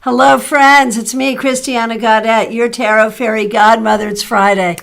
Hello, friends. It's me, Christiana Gaudet, your Tarot Fairy Godmother. It's Friday.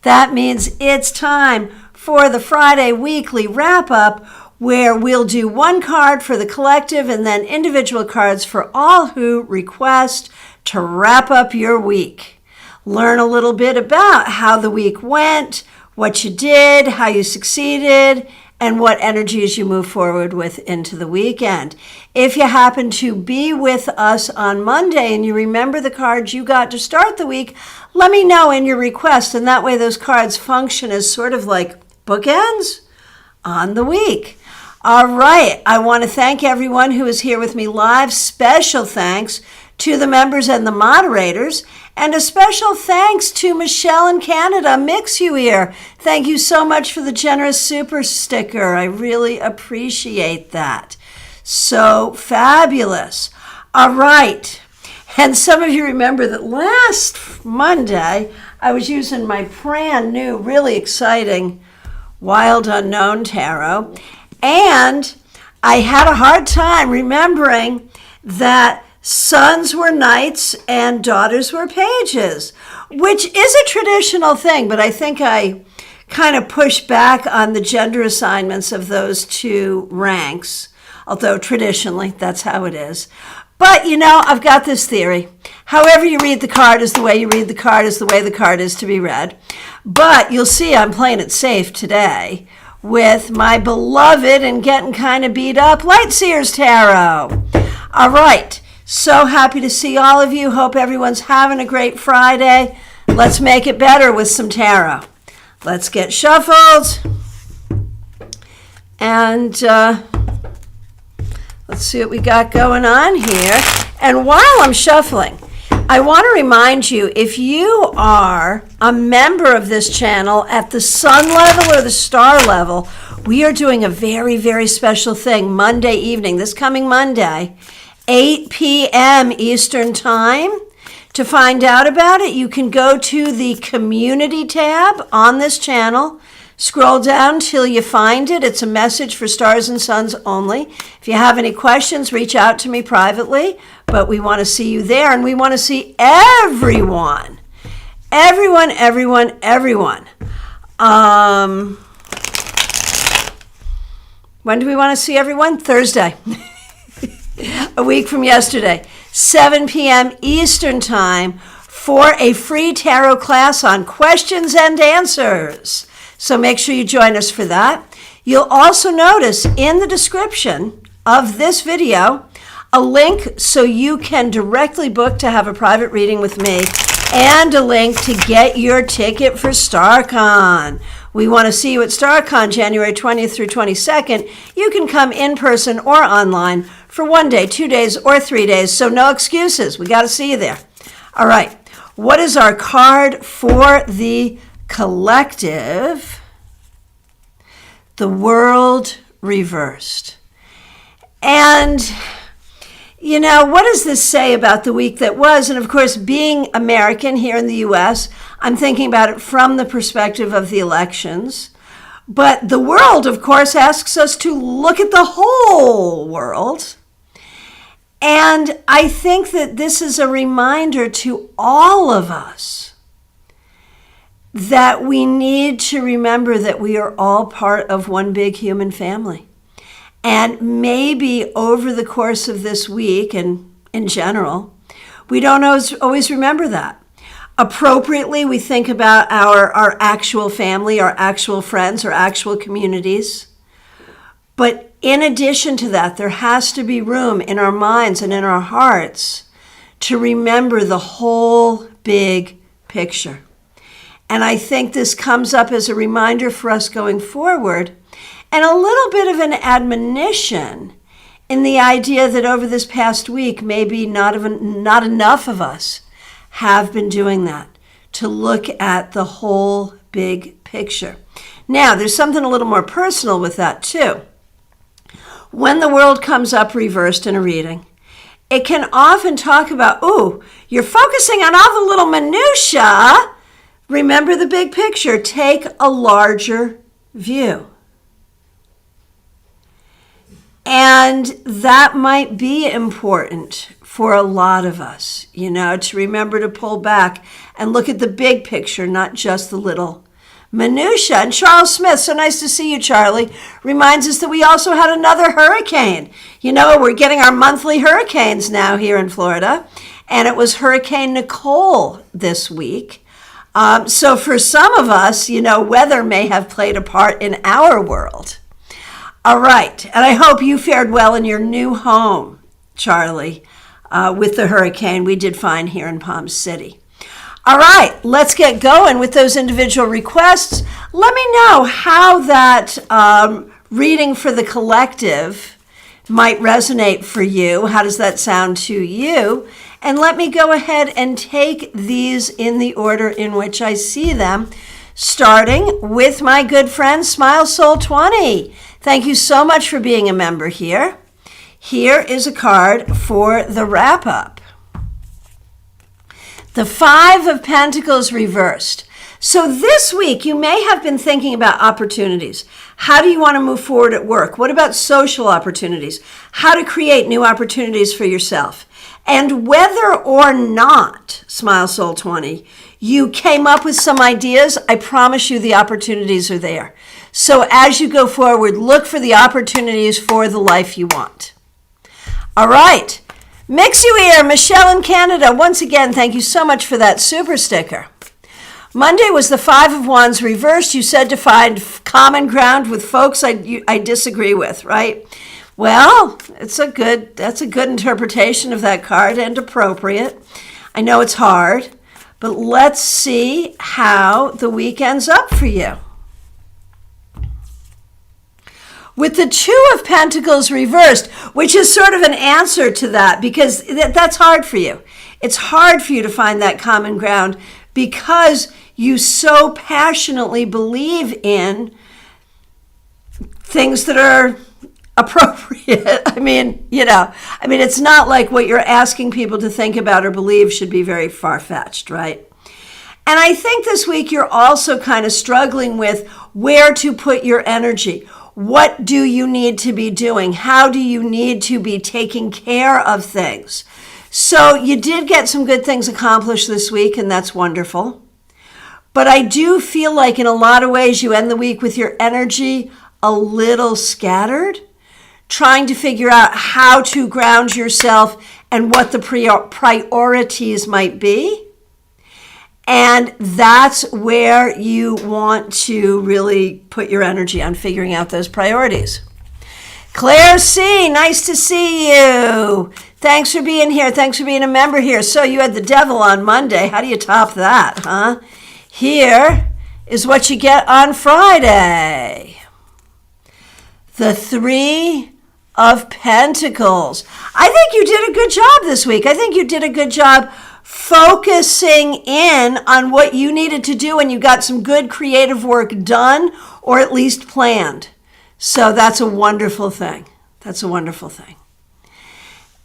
That means it's time for the Friday weekly wrap-up where we'll do one card for the collective and then individual cards for all who request to wrap up your week. Learn a little bit about how the week went, what you did, how you succeeded, and what energies you move forward with into the weekend. If you happen to be with us on Monday and you remember the cards you got to start the week, let me know in your request, and that way those cards function as sort of like bookends on the week. All right, I want to thank everyone who is here with me live. Special thanks to the members and the moderators, and a special thanks to Michelle in Canada. Mix you here. Thank you so much for the generous super sticker. I really appreciate that. So fabulous. All right. And some of you remember that last Monday, I was using my brand new, really exciting Wild Unknown Tarot. And I had a hard time remembering that sons were knights and daughters were pages, which is a traditional thing, but I think I kind of pushed back on the gender assignments of those two ranks, although traditionally that's how it is. But, you know, I've got this theory. However you read the card is the way you read the card is the way the card is to be read. But you'll see I'm playing it safe today with my beloved and getting kind of beat up Lightseers Tarot. All right. So happy to see all of you. Hope everyone's having a great Friday. Let's make it better with some tarot. Let's get shuffled. And let's see what we got going on here. And while I'm shuffling, I want to remind you, if you are a member of this channel at the sun level or the star level, we are doing a very, very special thing Monday evening, this coming Monday, 8 p.m. Eastern Time. To find out about it, you can go to the community tab on this channel. Scroll down till you find it. It's a message for stars and suns only. If you have any questions, reach out to me privately. But we want to see you there, and we want to see everyone. Everyone. When do we want to see everyone? Thursday. A week from yesterday, 7 p.m. Eastern Time, for a free tarot class on questions and answers. So make sure you join us for that. You'll also notice in the description of this video a link so you can directly book to have a private reading with me, and a link to get your ticket for StarCon. We want to see you at StarCon January 20th through 22nd. You can come in person or online for 1 day, 2 days, or 3 days, so no excuses. We got to see you there. All right, what is our card for the collective? The World Reversed. And, you know, what does this say about the week that was? And of course, being American here in the U.S., I'm thinking about it from the perspective of the elections. But the world, of course, asks us to look at the whole world. And I think that this is a reminder to all of us that we need to remember that we are all part of one big human family. And maybe over the course of this week and in general, we don't always remember that. Appropriately, we think about our actual family, our actual friends, our actual communities. But in addition to that, there has to be room in our minds and in our hearts to remember the whole big picture. And I think this comes up as a reminder for us going forward, and a little bit of an admonition in the idea that over this past week, maybe not enough of us have been doing that, to look at the whole big picture. Now, there's something a little more personal with that too. When the world comes up reversed in a reading, it can often talk about, you're focusing on all the little minutia. Remember the big picture. Take a larger view. And that might be important for a lot of us, to remember to pull back and look at the big picture, not just the little minutia. And Charles Smith, so nice to see you, Charlie, reminds us that we also had another hurricane. We're getting our monthly hurricanes now here in Florida, and it was Hurricane Nicole this week. So for some of us, weather may have played a part in our world. All right, and I hope you fared well in your new home, Charlie, with the hurricane we did find here in Palm City. All right, let's get going with those individual requests. Let me know how that reading for the collective might resonate for you. How does that sound to you? And let me go ahead and take these in the order in which I see them, starting with my good friend Smile Soul 20. Thank you so much for being a member here. Here is a card for the wrap-up. The Five of Pentacles reversed. So this week, you may have been thinking about opportunities. How do you want to move forward at work? What about social opportunities? How to create new opportunities for yourself? And whether or not, Smile Soul 20, you came up with some ideas, I promise you the opportunities are there. So as you go forward, look for the opportunities for the life you want. All right. Mix you ear, Michelle in Canada. Once again, thank you so much for that super sticker. Monday was the Five of Wands reversed. You said to find common ground with folks I disagree with, right? Well, that's a good interpretation of that card and appropriate. I know it's hard, but let's see how the week ends up for you. With the Two of Pentacles reversed, which is sort of an answer to that, because that's hard for you. It's hard for you to find that common ground because you so passionately believe in things that are appropriate. I mean, it's not like what you're asking people to think about or believe should be very far-fetched, right? And I think this week you're also kind of struggling with where to put your energy. What do you need to be doing? How do you need to be taking care of things? So you did get some good things accomplished this week, and that's wonderful. But I do feel like in a lot of ways you end the week with your energy a little scattered, trying to figure out how to ground yourself and what the priorities might be. And that's where you want to really put your energy on figuring out those priorities. Claire C., nice to see you. Thanks for being here. Thanks for being a member here. So you had the devil on Monday. How do you top that, huh? Here is what you get on Friday. The Three of Pentacles. I think you did a good job this week. I think you did a good job focusing in on what you needed to do, and you got some good creative work done, or at least planned. So that's a wonderful thing. That's a wonderful thing.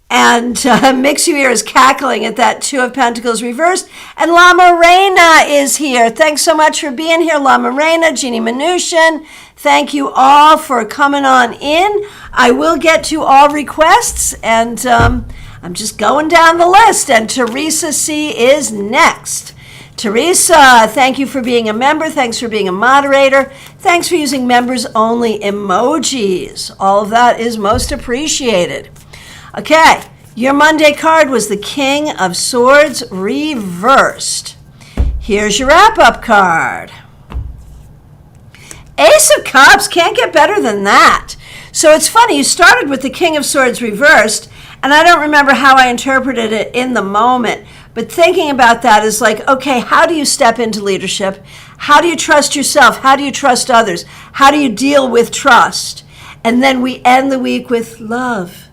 And Mix You Ear is cackling at that Two of Pentacles reversed. And La Morena is here. Thanks so much for being here, La Morena, Jeannie Mnuchin. Thank you all for coming on in. I will get to all requests, and I'm just going down the list, and Teresa C. is next. Teresa, thank you for being a member. Thanks for being a moderator. Thanks for using members-only emojis. All of that is most appreciated. Okay, your Monday card was the King of Swords reversed. Here's your wrap-up card. Ace of Cups, can't get better than that. So it's funny, you started with the King of Swords reversed, and I don't remember how I interpreted it in the moment, but thinking about that is like, okay, how do you step into leadership? How do you trust yourself? How do you trust others? How do you deal with trust? And then we end the week with love,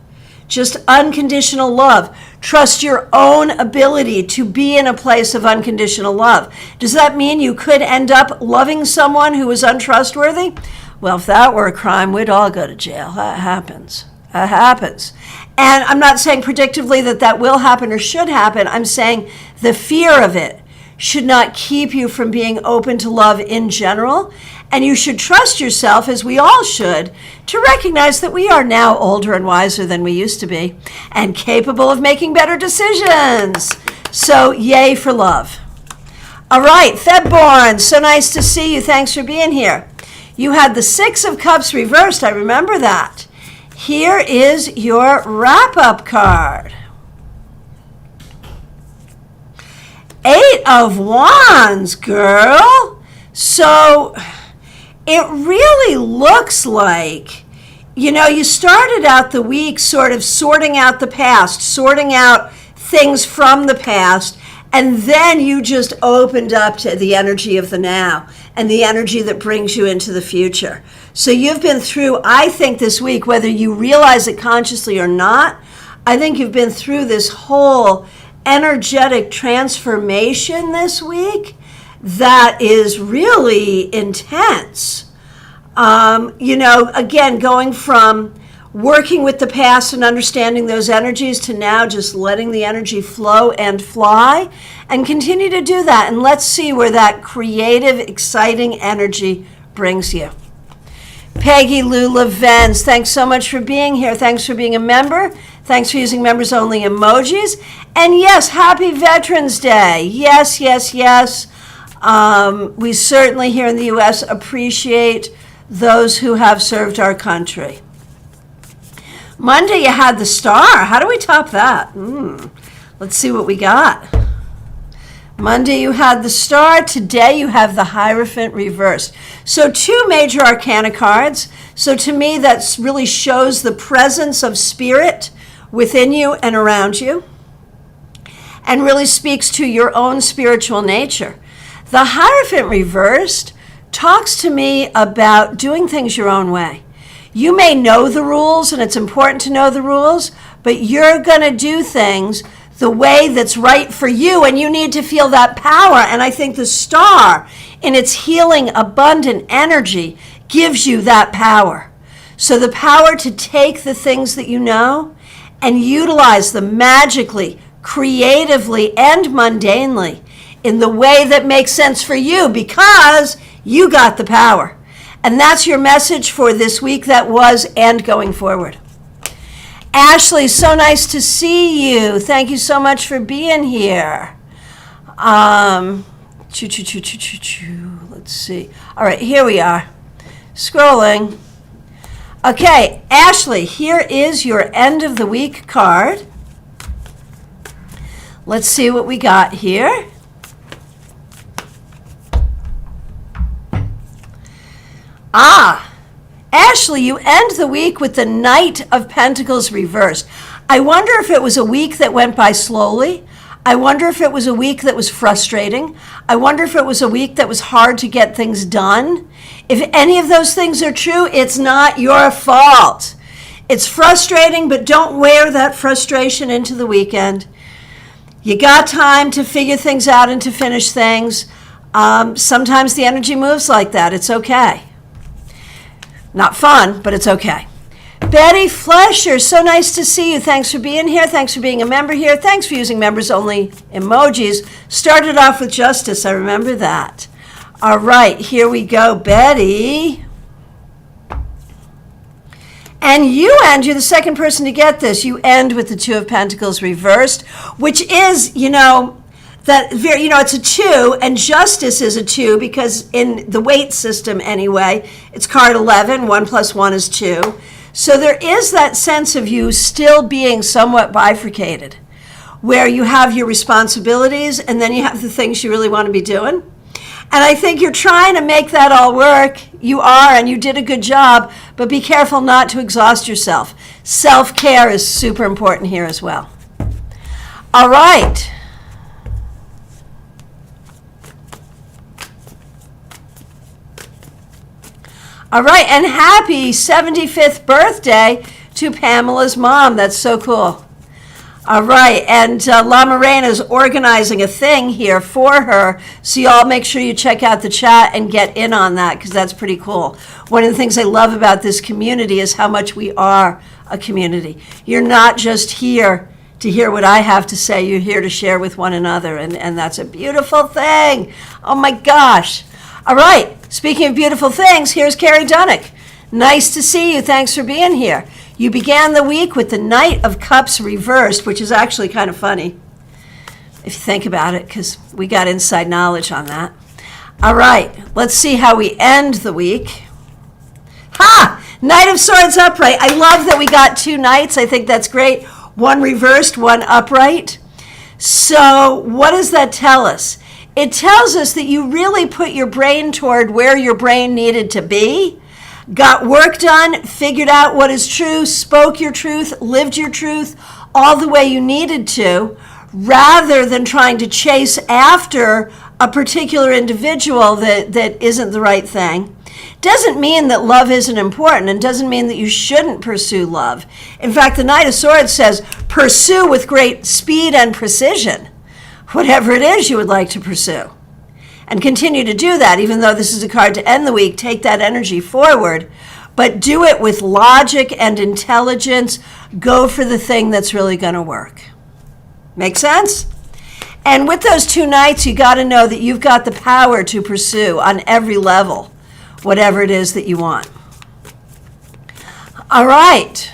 just unconditional love. Trust your own ability to be in a place of unconditional love. Does that mean you could end up loving someone who is untrustworthy? Well, if that were a crime, we'd all go to jail. That happens. That happens. And I'm not saying predictively that will happen or should happen. I'm saying the fear of it should not keep you from being open to love in general. And you should trust yourself, as we all should, to recognize that we are now older and wiser than we used to be and capable of making better decisions. So, yay for love. All right, Febborn, so nice to see you. Thanks for being here. You had the Six of Cups reversed. I remember that. Here is your wrap-up card. Eight of Wands, girl. So it really looks like, you started out the week sort of sorting out the past, sorting out things from the past, and then you just opened up to the energy of the now and the energy that brings you into the future. So you've been through, I think this week, whether you realize it consciously or not, I think you've been through this whole energetic transformation this week that is really intense. Again, going from working with the past and understanding those energies to now just letting the energy flow and fly, and continue to do that. And let's see where that creative, exciting energy brings you. Peggy Lou Levens, thanks so much for being here. Thanks for being a member. Thanks for using members only emojis. And yes, happy Veterans Day. Yes, yes, yes. We certainly here in the U.S. appreciate those who have served our country. Monday, you had the Star. How do we top that? Let's see what we got. Monday, you had the Star. Today, you have the Hierophant reversed. So 2 major arcana cards. So to me, that really shows the presence of spirit within you and around you, and really speaks to your own spiritual nature. The Hierophant reversed talks to me about doing things your own way. You may know the rules, and it's important to know the rules, but you're going to do things the way that's right for you, and you need to feel that power. And I think the Star, in its healing, abundant energy, gives you that power. So the power to take the things that you know and utilize them magically, creatively, and mundanely in the way that makes sense for you, because you got the power. And that's your message for this week that was and going forward. Ashley, so nice to see you. Thank you so much for being here. Let's see. All right, here we are. Scrolling. Okay, Ashley, here is your end of the week card. Let's see what we got here. Ashley, you end the week with the Knight of Pentacles reversed. I wonder if it was a week that went by slowly. I wonder if it was a week that was frustrating. I wonder if it was a week that was hard to get things done. If any of those things are true, it's not your fault. It's frustrating, but don't wear that frustration into the weekend. You got time to figure things out and to finish things. Sometimes the energy moves like that. It's okay. Not fun, but it's okay. Betty Flesher, so nice to see you. Thanks for being here. Thanks for being a member here. Thanks for using members only emojis. Started off with justice. I remember that. All right, here we go, Betty. And you end, you're the second person to get this. You end with the Two of Pentacles reversed, which is, it's a 2, and justice is a 2, because in the weight system anyway, it's card 11, 1 + 1 is 2. So there is that sense of you still being somewhat bifurcated, where you have your responsibilities and then you have the things you really want to be doing. And I think you're trying to make that all work. You are, and you did a good job, but be careful not to exhaust yourself. Self-care is super important here as well. All right. All right, and happy 75th birthday to Pamela's mom. That's so cool. All right, and La Morena is organizing a thing here for her, so y'all make sure you check out the chat and get in on that, because that's pretty cool. One of the things I love about this community is how much we are a community. You're not just here to hear what I have to say, you're here to share with one another, and that's a beautiful thing. Oh my gosh. All right, speaking of beautiful things, here's Carrie Dunnick. Nice to see you. Thanks for being here. You began the week with the Knight of Cups reversed, which is actually kind of funny if you think about it, because we got inside knowledge on that. All right, let's see how we end the week. Ha! Knight of Swords upright. I love that we got two knights. I think that's great. One reversed, one upright. So what does that tell us? It tells us that you really put your brain toward where your brain needed to be, got work done, figured out what is true, spoke your truth, lived your truth all the way you needed to, rather than trying to chase after a particular individual that isn't the right thing. Doesn't mean that love isn't important, and doesn't mean that you shouldn't pursue love. In fact, the Knight of Swords says, pursue with great speed and precision whatever it is you would like to pursue. And continue to do that, even though this is a card to end the week. Take that energy forward, but do it with logic and intelligence. Go for the thing that's really going to work. Make sense? And with those two knights, you got to know that you've got the power to pursue on every level whatever it is that you want. All right.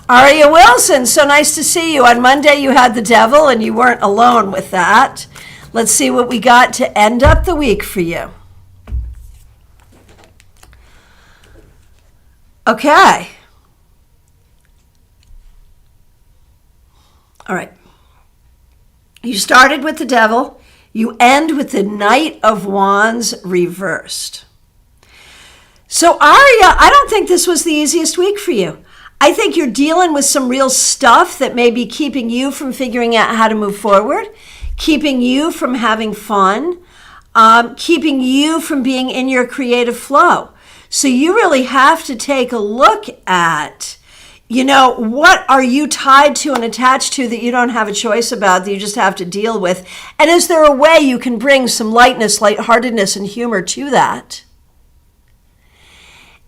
Aria Wilson, so nice to see you. On Monday, you had the devil, and you weren't alone with that. Let's see what we got to end up the week for you. Okay. All right. You started with the devil. You end with the Knight of Wands reversed. So Aria, I don't think this was the easiest week for you. I think you're dealing with some real stuff that may be keeping you from figuring out how to move forward, keeping you from having fun, keeping you from being in your creative flow. So you really have to take a look at, what are you tied to and attached to that you don't have a choice about, that you just have to deal with? And is there a way you can bring some lightness, lightheartedness, and humor to that?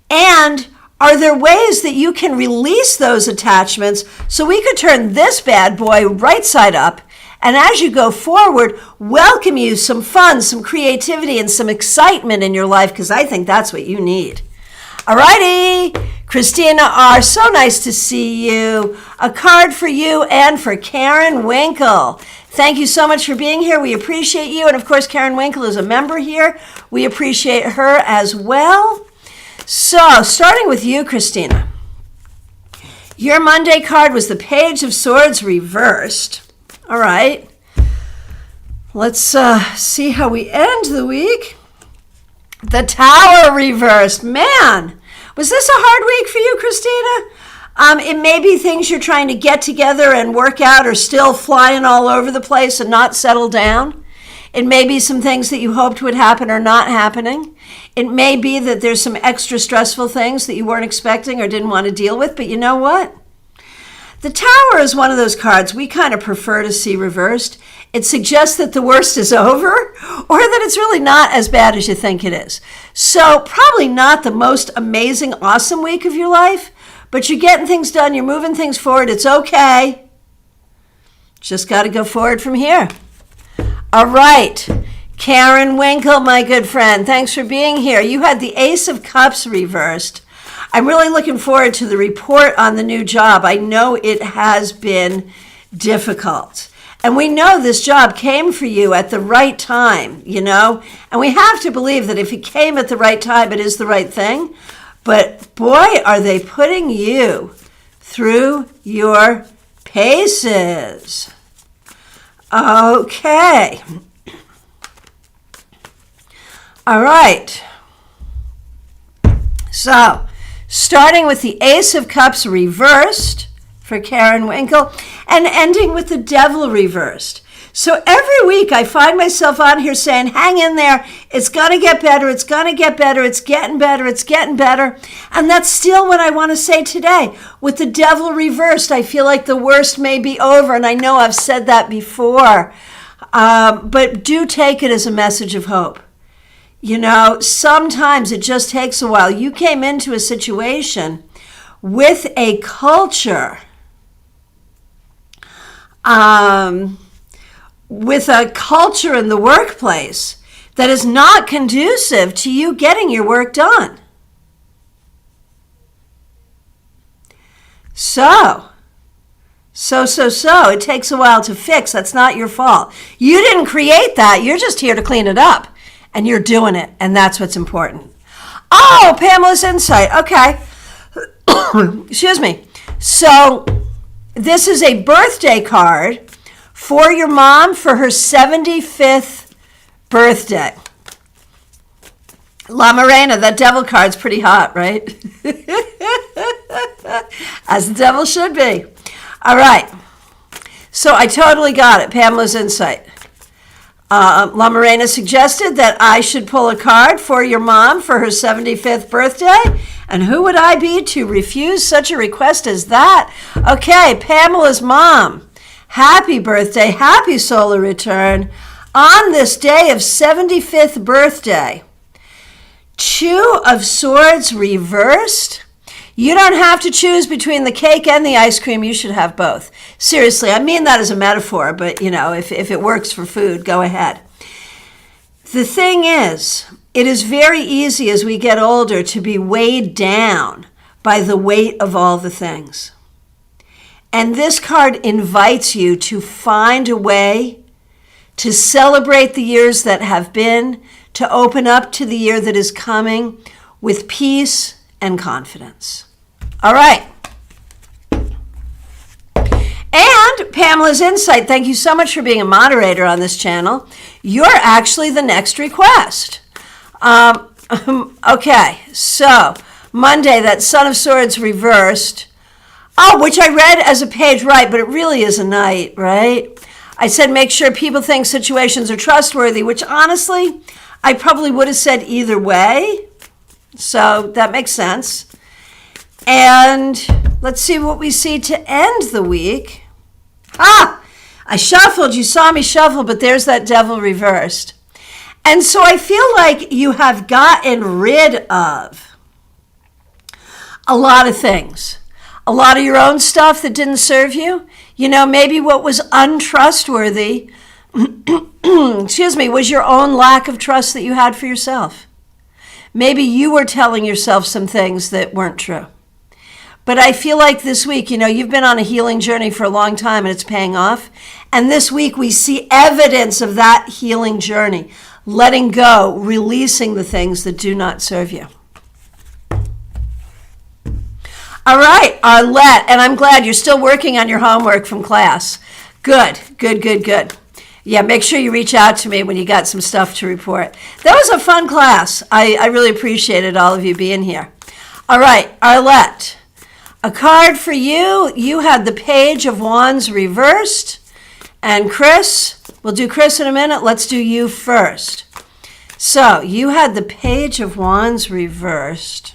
And are there ways that you can release those attachments so we could turn this bad boy right side up, and as you go forward, welcome you some fun, some creativity, and some excitement in your life, because I think that's what you need. All righty, Christina R., so nice to see you. A card for you and for Karen Winkle. Thank you so much for being here. We appreciate you. And of course, Karen Winkle is a member here. We appreciate her as well. So, starting with you, Christina. Your Monday card was the Page of Swords reversed. All right. Let's see how we end the week. The Tower reversed. Man, was this a hard week for you, Christina? It may be things you're trying to get together and work out are still flying all over the place and not settle down. It may be some things that you hoped would happen are not happening. It may be that there's some extra stressful things that you weren't expecting or didn't want to deal with, but you know what? The Tower is one of those cards we kind of prefer to see reversed. It suggests that the worst is over, or that it's really not as bad as you think it is. So probably not the most amazing, awesome week of your life, but you're getting things done, you're moving things forward, it's okay. Just got to go forward from here. All right, Karen Winkle, my good friend, thanks for being here. You had the Ace of Cups reversed. I'm really looking forward to the report on the new job. I know it has been difficult. And we know this job came for you at the right time, and we have to believe that if it came at the right time, it is the right thing. But boy, are they putting you through your paces. Okay. All right. So, starting with the Ace of Cups reversed for Karen Winkle and ending with the Devil reversed. So every week I find myself on here saying, hang in there, it's going to get better, it's going to get better, it's getting better, it's getting better. And that's still what I want to say today. With the Devil reversed, I feel like the worst may be over, and I know I've said that before, but do take it as a message of hope. Sometimes it just takes a while. You came into a situation with a culture, in the workplace that is not conducive to you getting your work done. So, it takes a while to fix. That's not your fault. You didn't create that. You're just here to clean it up. And you're doing it. And that's what's important. Oh, Pamela's insight. Okay. Excuse me. So, this is a birthday card for your mom for her 75th birthday. La Morena, that devil card's pretty hot, right? As the devil should be. All right. So I totally got it. Pamela's insight. La Morena suggested that I should pull a card for your mom for her 75th birthday. And who would I be to refuse such a request as that? Okay, Pamela's mom. Happy birthday. Happy solar return. On this day of 75th birthday, 2 of Swords reversed. You don't have to choose between the cake and the ice cream. You should have both. Seriously, I mean that as a metaphor, but if it works for food, go ahead. The thing is, it is very easy as we get older to be weighed down by the weight of all the things. And this card invites you to find a way to celebrate the years that have been, to open up to the year that is coming with peace and confidence. All right. And Pamela's insight, thank you so much for being a moderator on this channel. You're actually the next request. Okay, so Monday, that Son of Swords reversed. Oh, which I read as a page right, but it really is a knight, right? I said make sure people think situations are trustworthy, which honestly, I probably would have said either way. So that makes sense. And let's see what we see to end the week. I shuffled. You saw me shuffle, but there's that devil reversed. And so I feel like you have gotten rid of a lot of things. A lot of your own stuff that didn't serve you. Maybe what was untrustworthy, was your own lack of trust that you had for yourself. Maybe you were telling yourself some things that weren't true. But I feel like this week, you've been on a healing journey for a long time and it's paying off. And this week we see evidence of that healing journey, letting go, releasing the things that do not serve you. All right, Arlette, and I'm glad you're still working on your homework from class. Good. Yeah, make sure you reach out to me when you got some stuff to report. That was a fun class. I really appreciated all of you being here. All right, Arlette, a card for you. You had the Page of Wands reversed. And Chris, we'll do Chris in a minute. Let's do you first. So you had the Page of Wands reversed.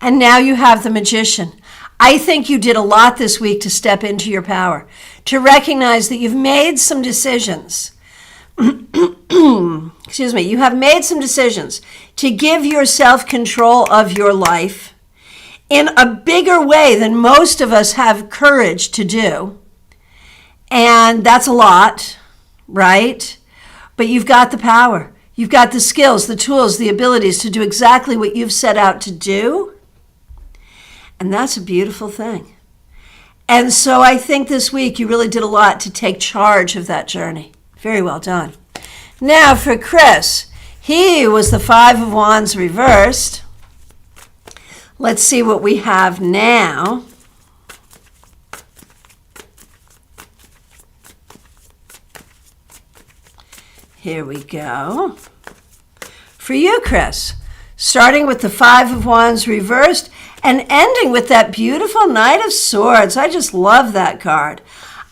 And now you have the Magician. I think you did a lot this week to step into your power, to recognize that you've made some decisions. Excuse me. You have made some decisions to give yourself control of your life in a bigger way than most of us have courage to do. And that's a lot, right? But you've got the power. You've got the skills, the tools, the abilities to do exactly what you've set out to do. And that's a beautiful thing. And so I think this week you really did a lot to take charge of that journey. Very well done. Now for Chris, he was the Five of Wands reversed. Let's see what we have now. Here we go. For you, Chris, starting with the Five of Wands reversed and ending with that beautiful Knight of Swords. I just love that card.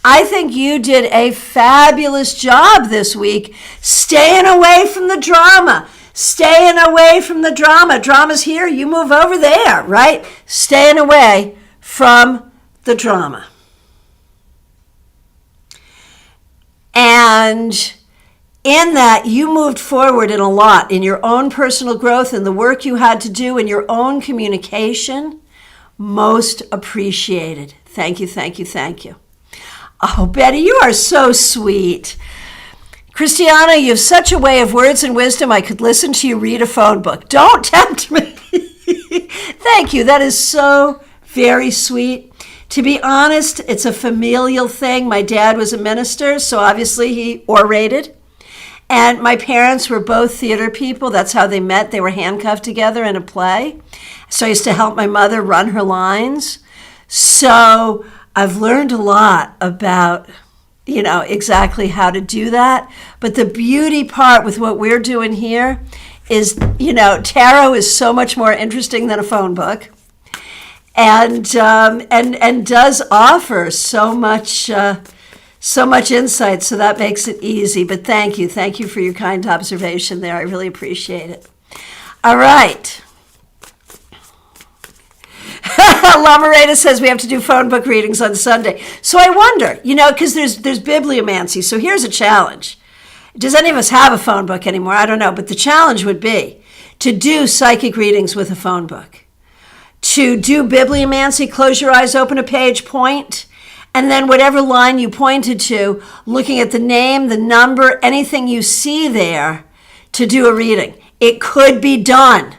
I think you did a fabulous job this week staying away from the drama. Staying away from the drama. Drama's here, you move over there, right? Staying away from the drama. And in that, you moved forward in a lot in your own personal growth and the work you had to do in your own communication. Most appreciated. Thank you, thank you, thank you. Oh, Betty, you are so sweet. Christiana, you have such a way of words and wisdom. I could listen to you read a phone book. Don't tempt me. Thank you. That is so very sweet. To be honest, it's a familial thing. My dad was a minister, so obviously he orated. And my parents were both theater people. That's how they met. They were handcuffed together in a play. So I used to help my mother run her lines. So I've learned a lot about, exactly how to do that. But the beauty part with what we're doing here is, tarot is so much more interesting than a phone book. And does offer so much insight, so that makes it easy. But thank you for your kind observation there. I really appreciate it. All right. Lamareda says we have to do phone book readings on Sunday. So I wonder, because there's bibliomancy. So here's a challenge. Does any of us have a phone book anymore? I don't know, but the challenge would be to do psychic readings with a phone book. To do bibliomancy, close your eyes, open a page, point, and then whatever line you pointed to, looking at the name, the number, anything you see there, to do a reading. It could be done.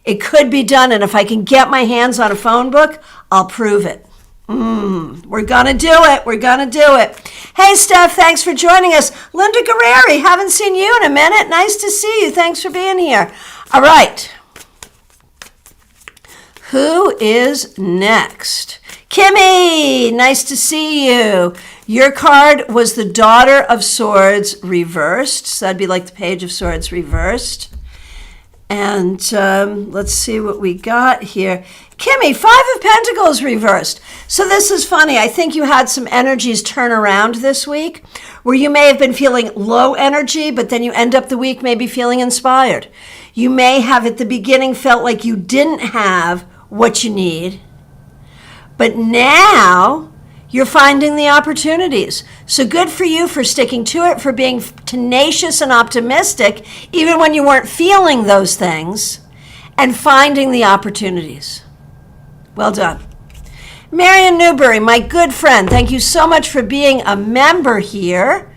It could be done, and if I can get my hands on a phone book, I'll prove it. We're going to do it. We're going to do it. Hey, Steph, thanks for joining us. Linda Guerreri, haven't seen you in a minute. Nice to see you. Thanks for being here. All right. Who is next? Kimmy, nice to see you. Your card was the Daughter of Swords reversed. So that'd be like the Page of Swords reversed. And let's see what we got here. Kimmy, 5 of Pentacles reversed. So this is funny. I think you had some energies turn around this week where you may have been feeling low energy, but then you end up the week maybe feeling inspired. You may have at the beginning felt like you didn't have what you need, but now you're finding the opportunities. So good for you for sticking to it, for being tenacious and optimistic, even when you weren't feeling those things, and finding the opportunities. Well done. Marion Newberry, my good friend, thank you so much for being a member here.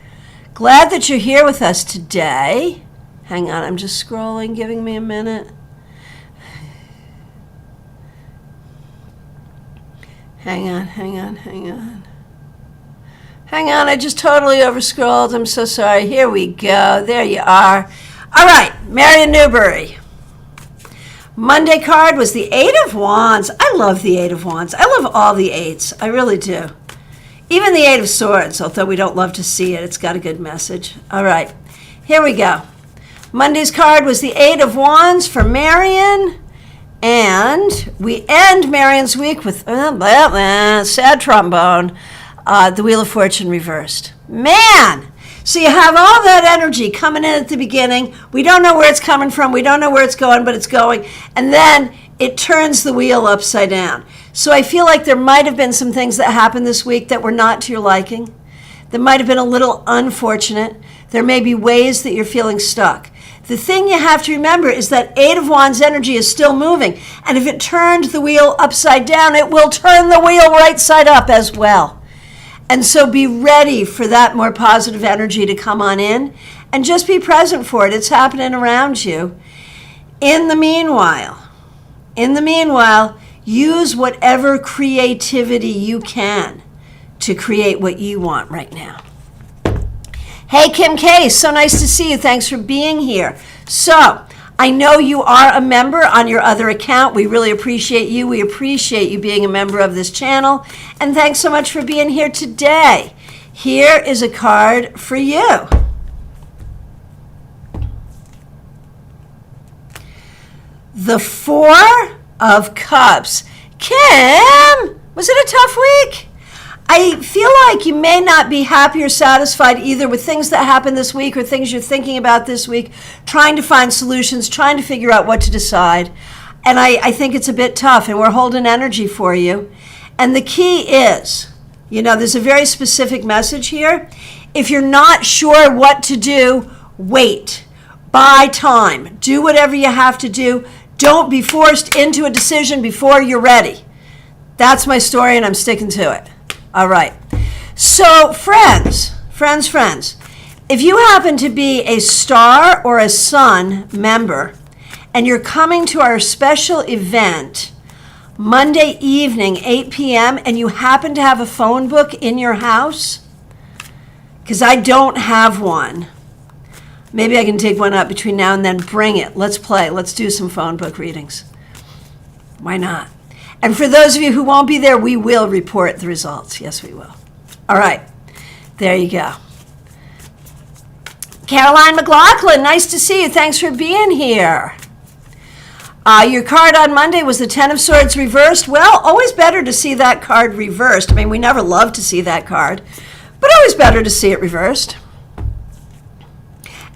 Glad that you're here with us today. Hang on, I'm just scrolling, giving me a minute. Hang on. I just totally overscrolled. I'm so sorry. Here we go. There you are. All right, Marion Newberry. Monday card was the 8 of Wands. I love the 8 of Wands. I love all the 8s. I really do. Even the 8 of Swords, although we don't love to see it. It's got a good message. All right, here we go. Monday's card was the 8 of Wands for Marion. And we end Marion's week with sad trombone, the Wheel of Fortune reversed. Man! So you have all that energy coming in at the beginning. We don't know where it's coming from. We don't know where it's going, but it's going. And then it turns the wheel upside down. So I feel like there might have been some things that happened this week that were not to your liking. That might have been a little unfortunate. There may be ways that you're feeling stuck. The thing you have to remember is that 8 of Wands energy is still moving. And if it turned the wheel upside down, it will turn the wheel right side up as well. And so be ready for that more positive energy to come on in and just be present for it. It's happening around you. In the meanwhile, use whatever creativity you can to create what you want right now. Hey, Kim K, so nice to see you. Thanks for being here. So, I know you are a member on your other account. We really appreciate you. We appreciate you being a member of this channel. And thanks so much for being here today. Here is a card for you. The 4 of Cups. Kim, was it a tough week? I feel like you may not be happy or satisfied either with things that happened this week or things you're thinking about this week, trying to find solutions, trying to figure out what to decide. And I think it's a bit tough, and we're holding energy for you. And the key is, there's a very specific message here. If you're not sure what to do, wait. Buy time. Do whatever you have to do. Don't be forced into a decision before you're ready. That's my story, and I'm sticking to it. All right. So, friends, If you happen to be a Star or a Sun member and you're coming to our special event Monday evening, 8 p.m., and you happen to have a phone book in your house, because I don't have one, maybe I can take one up between now and then. Bring it. Let's play. Let's do some phone book readings. Why not? And for those of you who won't be there, we will report the results. Yes, we will. All right. There you go. Caroline McLaughlin, nice to see you. Thanks for being here. Your card on Monday was the Ten of Swords reversed. Well, always better to see that card reversed. I mean, we never love to see that card, but always better to see it reversed.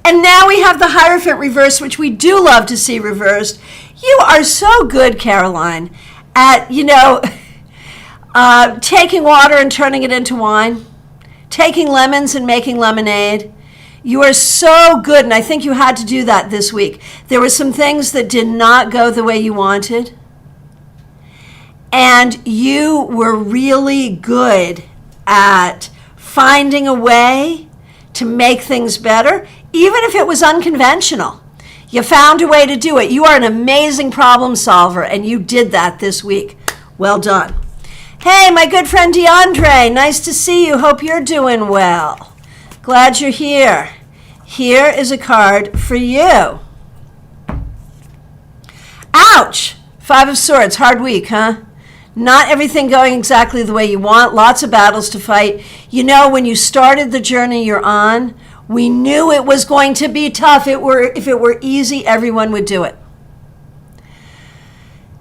And now we have the Hierophant reversed, which we do love to see reversed. You are so good, Caroline, at, taking water and turning it into wine, taking lemons and making lemonade. You are so good, and I think you had to do that this week. There were some things that did not go the way you wanted, and you were really good at finding a way to make things better, even if it was unconventional. You found a way to do it. You are an amazing problem solver, and you did that this week. Well done. Hey, my good friend DeAndre, nice to see you. Hope you're doing well. Glad you're here. Here is a card for you. Ouch! Five of Swords, hard week, huh? Not everything going exactly the way you want. Lots of battles to fight. When you started the journey you're on, we knew it was going to be tough. If it were easy, everyone would do it.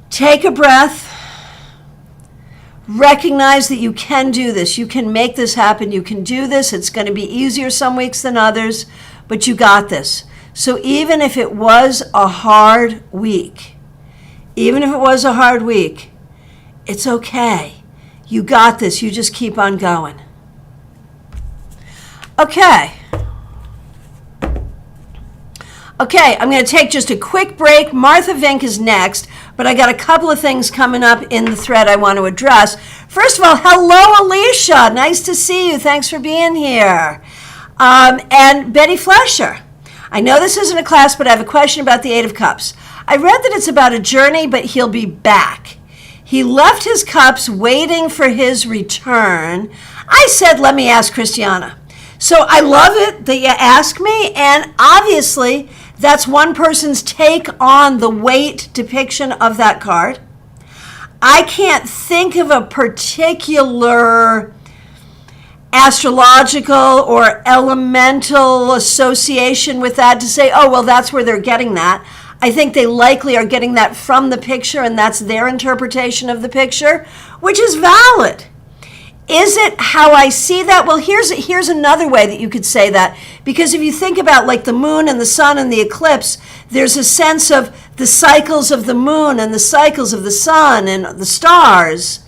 Take a breath. Recognize that you can do this. You can make this happen. You can do this. It's going to be easier some weeks than others, but you got this. So even if it was a hard week, it's okay. You got this. You just keep on going. Okay, I'm going to take just a quick break. Martha Vink is next, but I got a couple of things coming up in the thread I want to address. First of all, hello, Alicia. Nice to see you. Thanks for being here. And Betty Flesher. I know this isn't a class, but I have a question about the Eight of Cups. I read that it's about a journey, but he'll be back. He left his cups waiting for his return. I said, let me ask Christiana. So I love it that you ask me, and obviously that's one person's take on the weight depiction of that card. I can't think of a particular astrological or elemental association with that to say, oh, well, that's where they're getting that. I think they likely are getting that from the picture, and that's their interpretation of the picture, which is valid. Is it how I see that? Well, here's another way that you could say that. Because if you think about like the moon and the sun and the eclipse, there's a sense of the cycles of the moon and the cycles of the sun and the stars.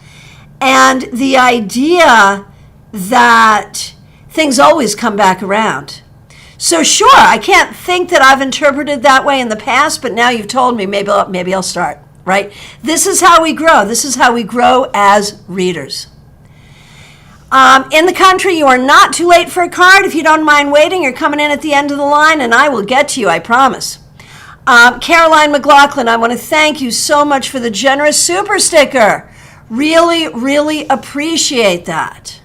And the idea that things always come back around. So sure, I can't think that I've interpreted that way in the past, but now you've told me, maybe I'll start, right? This is how we grow. This is how we grow as readers. In the country, you are not too late for a card. If you don't mind waiting, you're coming in at the end of the line, and I will get to you, I promise. Caroline McLaughlin, I want to thank you so much for the generous super sticker. Really, really appreciate that.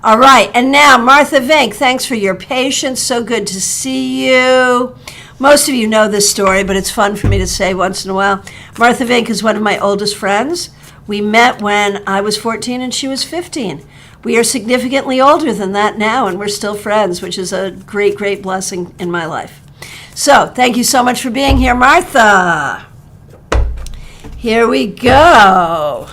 All right, and now Martha Vink, thanks for your patience. So good to see you. Most of you know this story, but it's fun for me to say once in a while. Martha Vink is one of my oldest friends. We met when I was 14 and she was 15. We are significantly older than that now, and we're still friends, which is a great, great blessing in my life. So thank you so much for being here, Martha. Here we go.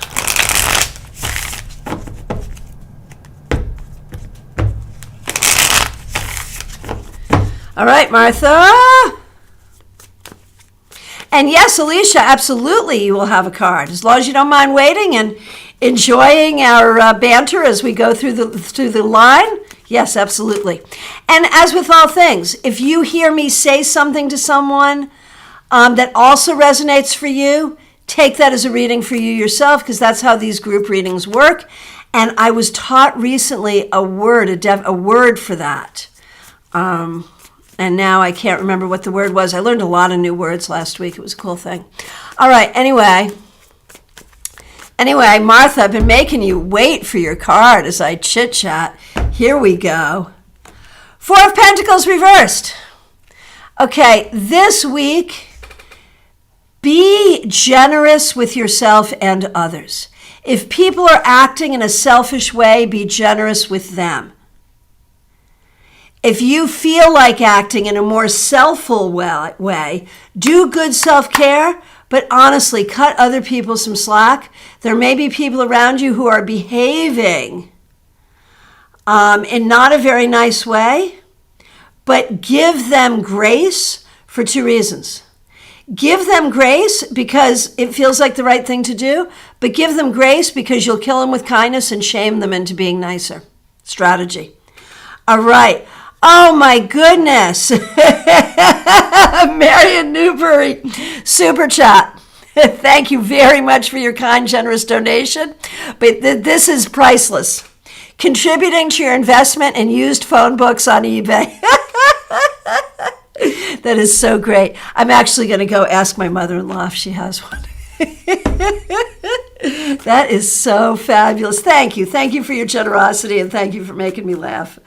All right, Martha. And yes, Alicia, absolutely you will have a card, as long as you don't mind waiting and enjoying our banter as we go through the line. Yes, absolutely. And as with all things, if you hear me say something to someone that also resonates for you, take that as a reading for you yourself, because that's how these group readings work. And I was taught recently a word for that. And now I can't remember what the word was. I learned a lot of new words last week. It was a cool thing. All right, anyway, Martha, I've been making you wait for your card as I chit-chat. Here we go. Four of Pentacles reversed. Okay, this week, be generous with yourself and others. If people are acting in a selfish way, be generous with them. If you feel like acting in a more selfful way, do good self-care, but honestly, cut other people some slack. There may be people around you who are behaving in not a very nice way, but give them grace for two reasons. Give them grace because it feels like the right thing to do, but give them grace because you'll kill them with kindness and shame them into being nicer. Strategy. All right. Oh my goodness. Marion Newbury, super chat. Thank you very much for your kind, generous donation. But this is priceless. Contributing to your investment in used phone books on eBay. That is so great. I'm actually going to go ask my mother-in-law if she has one. That is so fabulous. Thank you. Thank you for your generosity, and thank you for making me laugh.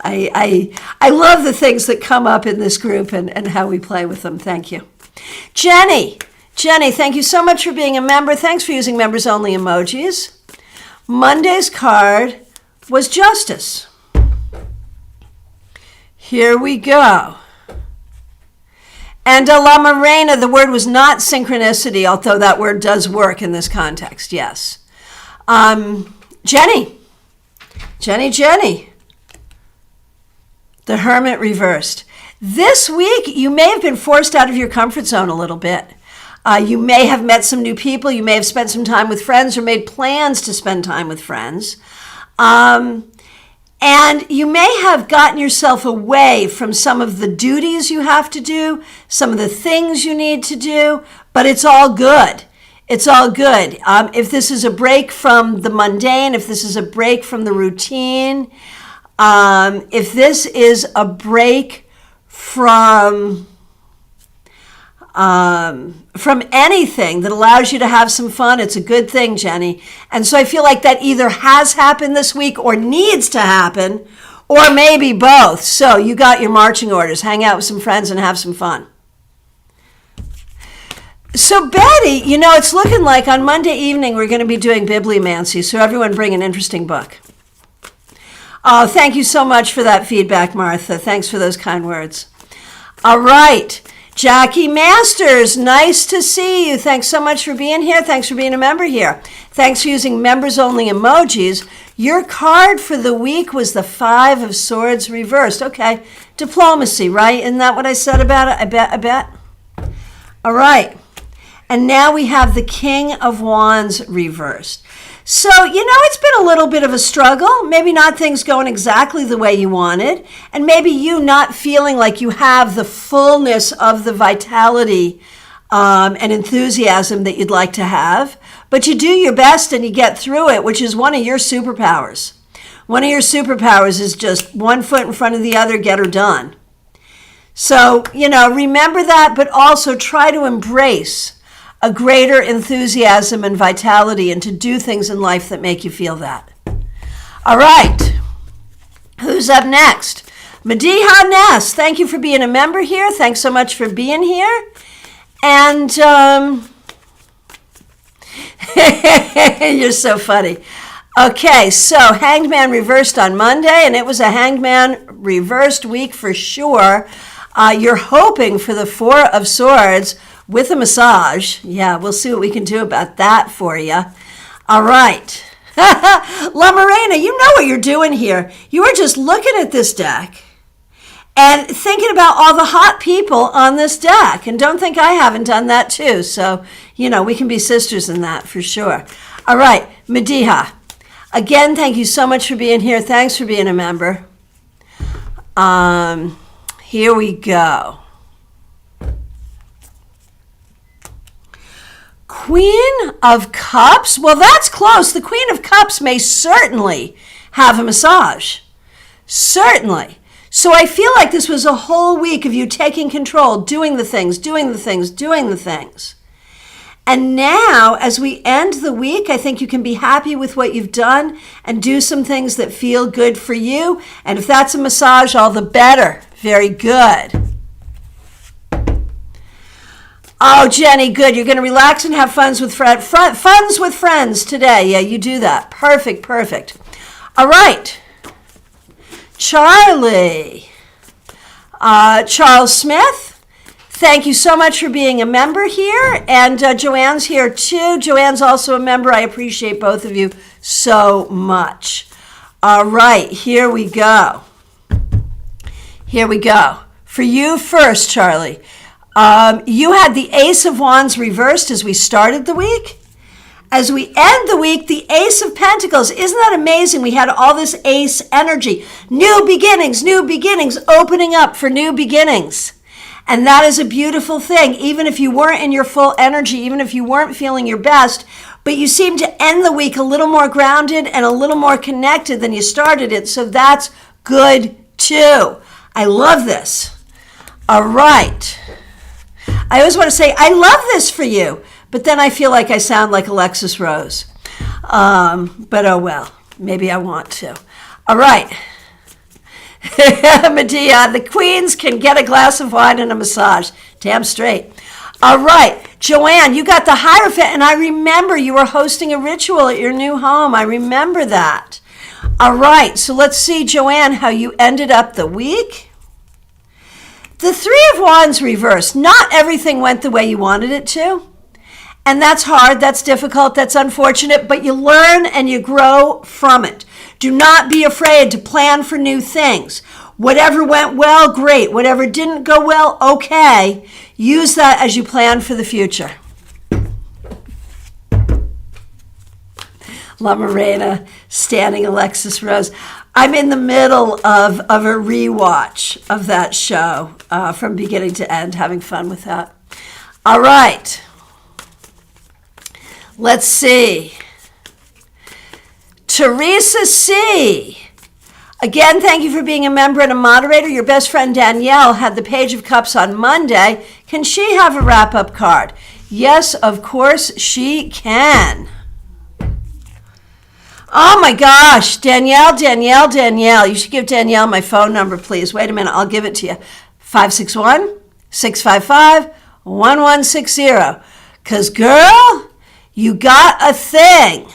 I love the things that come up in this group and how we play with them. Thank you. Jenny, thank you so much for being a member. Thanks for using members-only emojis. Monday's card was Justice. Here we go. And La Morena, the word was not synchronicity, although that word does work in this context, yes. Jenny. The Hermit reversed. This week, you may have been forced out of your comfort zone a little bit. You may have met some new people. You may have spent some time with friends or made plans to spend time with friends. And you may have gotten yourself away from some of the duties you have to do, some of the things you need to do, but it's all good. It's all good. If this is a break from the mundane, if this is a break from the routine, if this is a break from anything that allows you to have some fun, it's a good thing, Jenny. And so I feel like that either has happened this week or needs to happen, or maybe both. So you got your marching orders. Hang out with some friends and have some fun. So Betty, it's looking like on Monday evening we're going to be doing Bibliomancy, so everyone bring an interesting book. Oh, thank you so much for that feedback, Martha. Thanks for those kind words. All right. Jackie Masters, nice to see you. Thanks so much for being here. Thanks for being a member here. Thanks for using members-only emojis. Your card for the week was the Five of Swords reversed. Okay, diplomacy, right? Isn't that what I said about it? I bet. All right. And now we have the King of Wands reversed. So, it's been a little bit of a struggle. Maybe not things going exactly the way you wanted. And maybe you not feeling like you have the fullness of the vitality and enthusiasm that you'd like to have. But you do your best and you get through it, which is one of your superpowers. One of your superpowers is just one foot in front of the other, get her done. So, remember that, but also try to embrace a greater enthusiasm and vitality and to do things in life that make you feel that. All right. Who's up next? Mediha Ness, thank you for being a member here. Thanks so much for being here. And you're so funny. Okay, so Hanged Man reversed on Monday, and it was a Hanged Man reversed week for sure. You're hoping for the Four of Swords with a massage. Yeah, we'll see what we can do about that for you. All right. La Morena, you know what you're doing here. You are just looking at this deck and thinking about all the hot people on this deck. And don't think I haven't done that too. So, we can be sisters in that for sure. All right, Mediha. Again, thank you so much for being here. Thanks for being a member. Here we go. Queen of Cups? Well, that's close. The Queen of Cups may certainly have a massage. Certainly. So I feel like this was a whole week of you taking control, doing the things, doing the things, doing the things. And now, as we end the week, I think you can be happy with what you've done and do some things that feel good for you. And if that's a massage, all the better. Very good. Oh, Jenny, good. You're going to relax and have funs with friends today. Yeah, you do that. Perfect, perfect. All right. Charlie. Charles Smith. Thank you so much for being a member here. And Joanne's here too. Joanne's also a member. I appreciate both of you so much. All right, here we go. Here we go. For you first, Charlie. You had the Ace of Wands reversed as we started the week. As we end the week, the Ace of Pentacles. Isn't that amazing? We had all this Ace energy. New beginnings, opening up for new beginnings. And that is a beautiful thing, even if you weren't in your full energy, even if you weren't feeling your best, but you seem to end the week a little more grounded and a little more connected than you started it. So that's good too. I love this. All right. I always want to say, I love this for you, but then I feel like I sound like Alexis Rose. But oh well, maybe I want to. All right. Medea, the queens can get a glass of wine and a massage. Damn straight. All right, Joanne, you got the Hierophant, and I remember you were hosting a ritual at your new home. I remember that. All right, so let's see, Joanne, how you ended up the week. The Three of Wands reversed. Not everything went the way you wanted it to. And that's hard, that's difficult, that's unfortunate, but you learn and you grow from it. Do not be afraid to plan for new things. Whatever went well, great. Whatever didn't go well, okay. Use that as you plan for the future. La Morena, standing Alexis Rose. I'm in the middle of a rewatch of that show from beginning to end, having fun with that. All right. Let's see. Teresa C. Again, thank you for being a member and a moderator. Your best friend Danielle had the Page of Cups on Monday. Can she have a wrap-up card? Yes, of course she can. Oh my gosh, Danielle. You should give Danielle my phone number, please. Wait a minute, I'll give it to you. 561-655-1160. Because, girl, you got a thing.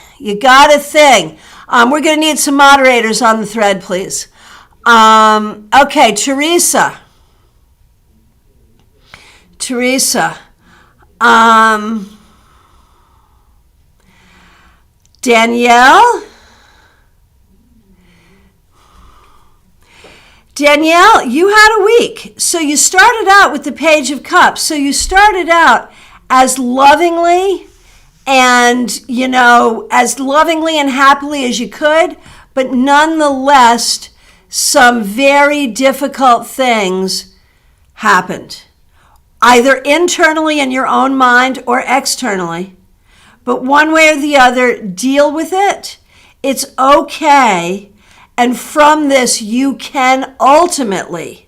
We're going to need some moderators on the thread, please. Okay, Teresa. Danielle, you had a week. So you started out with the Page of Cups. So you started out as lovingly and, as lovingly and happily as you could, but nonetheless, some very difficult things happened, either internally in your own mind or externally. But one way or the other, deal with it. It's okay. And from this, you can ultimately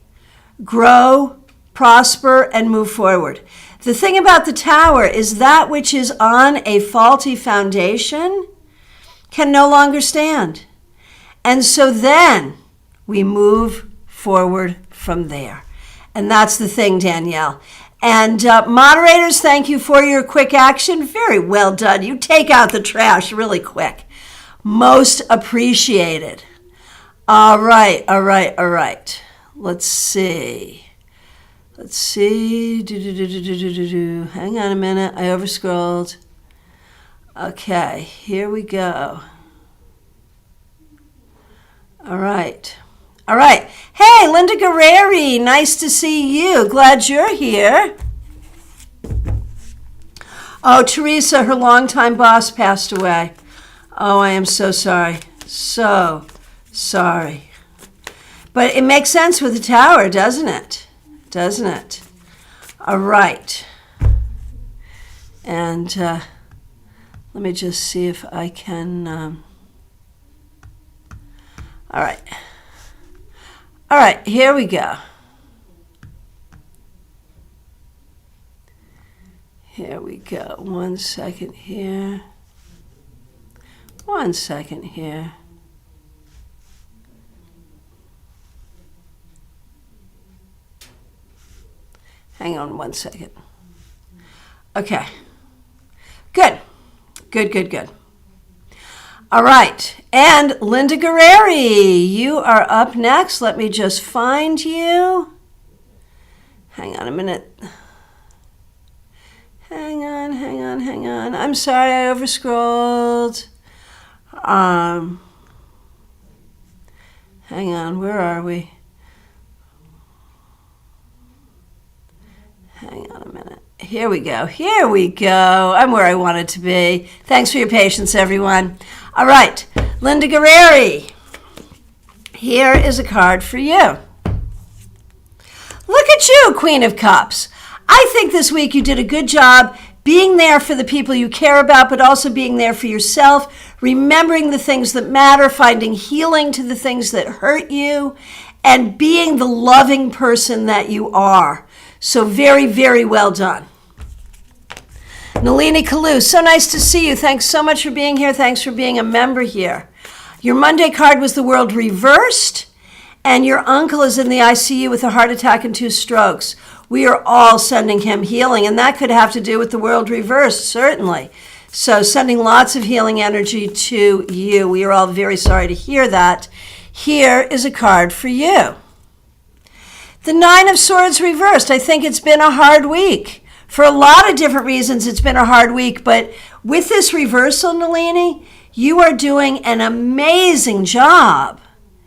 grow, prosper, and move forward. The thing about the Tower is that which is on a faulty foundation can no longer stand. And so then we move forward from there. And that's the thing, Danielle. And moderators, thank you for your quick action. Very well done. You take out the trash really quick. Most appreciated. All right. Let's see. Hang on a minute. I overscrolled. Okay, here we go. All right. Hey, Linda Guerreri, nice to see you. Glad you're here. Oh, Teresa, her longtime boss passed away. Oh, I am so sorry. So sorry. But it makes sense with the Tower, doesn't it? All right. And let me just see if I can... All right. All right, here we go. Here we go. 1 second here. 1 second here. Hang on 1 second. Okay. Good. Good, good, good. All right. And Linda Guerreri, you are up next. Let me just find you. Hang on a minute. Hang on. I'm sorry, I overscrolled. Hang on, where are we? Hang on a minute. Here we go. I'm where I wanted to be. Thanks for your patience, everyone. All right, Linda Guerreri. Here is a card for you. Look at you, Queen of Cups. I think this week you did a good job being there for the people you care about, but also being there for yourself, remembering the things that matter, finding healing to the things that hurt you, and being the loving person that you are. So very, very well done. Nalini Kalu, so nice to see you. Thanks so much for being here. Thanks for being a member here. Your Monday card was the world reversed, and your uncle is in the ICU with a heart attack and 2 strokes. We are all sending him healing, and that could have to do with the world reversed, certainly. So sending lots of healing energy to you. We are all very sorry to hear that. Here is a card for you. The 9 of Swords reversed. I think it's been a hard week. For a lot of different reasons, it's been a hard week. But with this reversal, Nalini, you are doing an amazing job.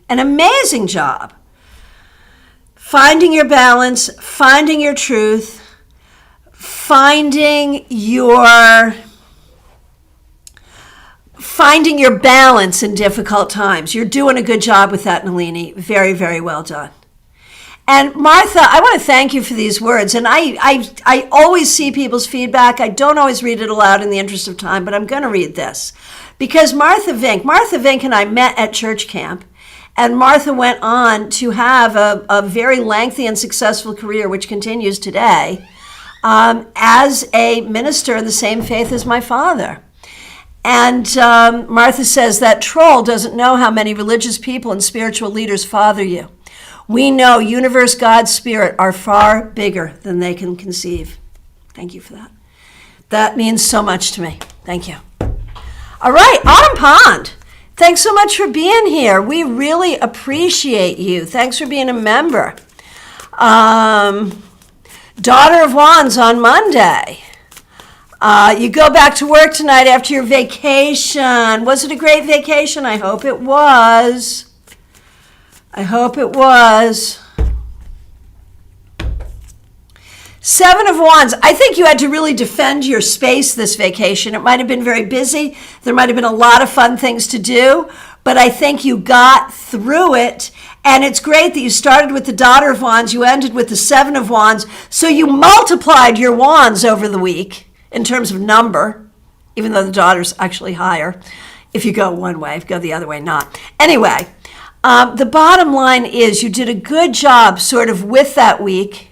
An amazing job. Finding your balance, finding your truth, finding your balance in difficult times. You're doing a good job with that, Nalini. Very, very well done. And Martha, I want to thank you for these words. And I always see people's feedback. I don't always read it aloud in the interest of time, but I'm going to read this. Because Martha Vink and I met at church camp. And Martha went on to have a very lengthy and successful career, which continues today, as a minister in the same faith as my father. And Martha says that troll doesn't know how many religious people and spiritual leaders father you. We know universe, God, spirit are far bigger than they can conceive. Thank you for that. That means so much to me. Thank you. All right, Autumn Pond. Thanks so much for being here. We really appreciate you. Thanks for being a member. Daughter of Wands on Monday. You go back to work tonight after your vacation. Was it a great vacation? I hope it was. I hope it was. 7 of Wands. I think you had to really defend your space this vacation. It might have been very busy. There might have been a lot of fun things to do, but I think you got through it. And it's great that you started with the Daughter of Wands, you ended with the 7 of Wands, so you multiplied your wands over the week in terms of number, even though the Daughter's actually higher. If you go one way, if you go the other way, not. Anyway, the bottom line is you did a good job sort of with that week.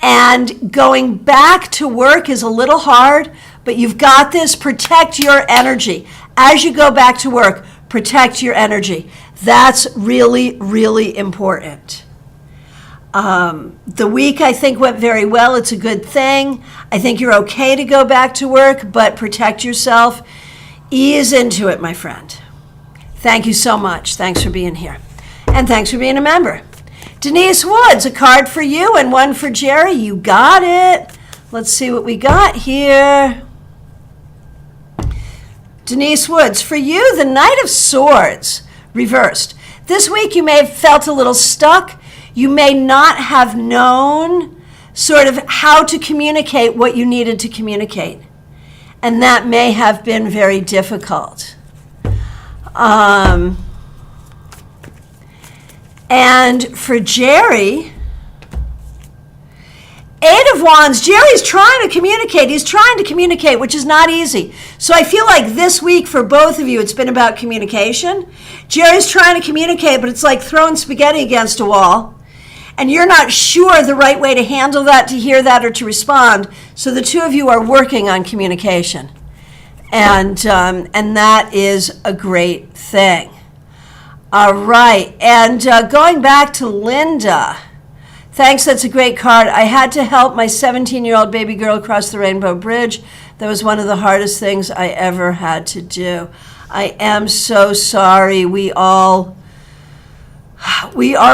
And going back to work is a little hard, but you've got this. Protect your energy. As you go back to work, protect your energy. That's really, really important. The week, I think, went very well. It's a good thing. I think you're okay to go back to work, but protect yourself. Ease into it, my friend. Thank you so much. Thanks for being here. And thanks for being a member. Denise Woods, a card for you and one for Jerry. You got it. Let's see what we got here. Denise Woods, for you, the Knight of Swords, reversed. This week you may have felt a little stuck. You may not have known sort of how to communicate what you needed to communicate. And that may have been very difficult. And for Jerry, Eight of Wands, Jerry's trying to communicate. He's trying to communicate, which is not easy. So I feel like this week for both of you, it's been about communication. Jerry's trying to communicate, but it's like throwing spaghetti against a wall. And you're not sure the right way to handle that, to hear that, or to respond. So the two of you are working on communication. And that is a great thing. All right. And going back to Linda. Thanks, that's a great card. I had to help my 17-year-old baby girl across the Rainbow Bridge. That was one of the hardest things I ever had to do. I am so sorry. We are